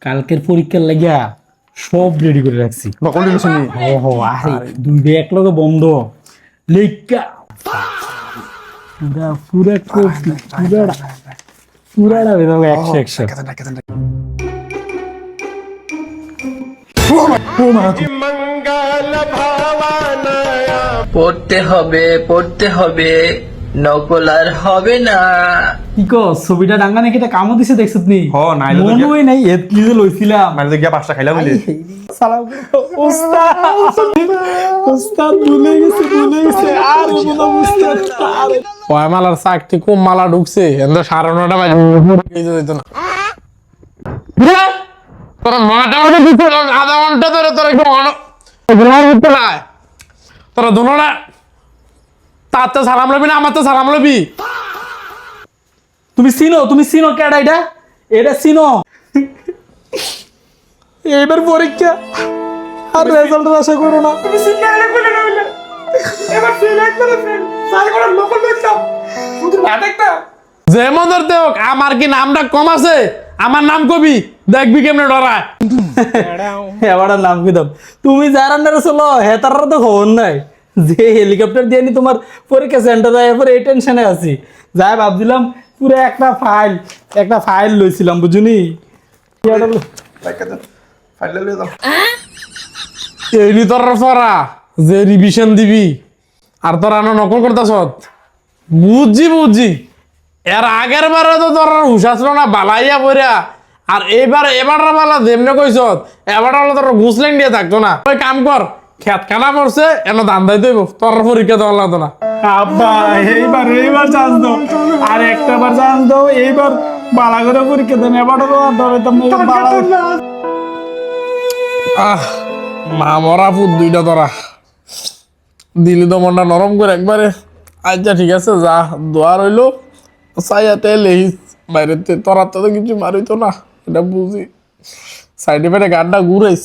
কালকের পরীক্ষার লাগিয়া সব রেডি করে রাখছি। নকল টেনশন নেই। ওহো আরে দুই ব্যাগ লগে বন্ধ লেখা পুরা পুরা কপি পুরাটা বেরো 100 পড়তে হবে নকল আর হবে না। কি কো ছবিটা ডাঙ্গা নাকি এটা কামো দিছে দেখছত নি? হ, নাইলে তো মনে হয় নাই এত কি যে লইছিলাম। মানে তো গিয়া 5টা খাইলা বলে সালাম উস্তাদ উস্তাদ ভুলে গেছে আর বলো উস্তাদ আরে ওই মালার চাকটি খুব মালা ঢুকছে এন্দ 9:30 বাজে যেত না তোরা 9টা বাজে দিতে আধা ঘন্টা ধরে তোরা একটু গ্রামার করতে নাই তোরা দুনোটা তার তো সালাম লবি না আমার তো সালাম লবি তুমি চিনো কেডা এটা চিনো এইবার পরীক্ষা আর রেজাল্ট আশা করো না তুমি সিগন্যালে বলে না এবার ফেল একবারে ফেল সাই করে লোকাল দেখতাম শুধু নাটকটা যেমন ধরতে হোক আমার কি নামটা কম আছে আমার নাম কবি দেখবি কেমনে ডরায় এবার নাম কি দাম তুমি যার আন্ডারে চলো হেতার তো খবর নাই যে হেলিকপ্টার দিয়ে নি তোমার পরীক্ষা সেন্টারে এরপর এই টেনশনে আছি যাই ভাবছিলাম পুরো একটা ফাইল লইছিলাম বুঝুনি ফাইলা লয়ে দাও। এইলি তোর পড়া যে রিভিশন দিবি আর তোরা নকল করতেছ বুঝছি এর আগের বারে তো তোর হুশ আসলো না বালাইয়া পড়া আর এবার বালা যেমনে কইস এবার হলো তোর ঘুষলেন দিয়ে থাকতো না ওই কাম কর খেত খানা পড়ছে এনে ধান দাই দেব তোর পরীক্ষা দেওয়া লাগতো না আব্বা এইবার চান্স দাও আর একটা বার চান্স দাও এইবার বালা করে পরীক্ষা দেন এবার আহ মা মরা ফুট দুইটা তোরা দিলি তো মনটা নরম করে একবারে আচ্ছা ঠিক আছে যা দোয়া রইলো চাইয়াতে লেহিস বাইরেতে তোরা তো কিছু মারিত না এটা বুঝি সাইডে পেটে গানটা ঘুরাইস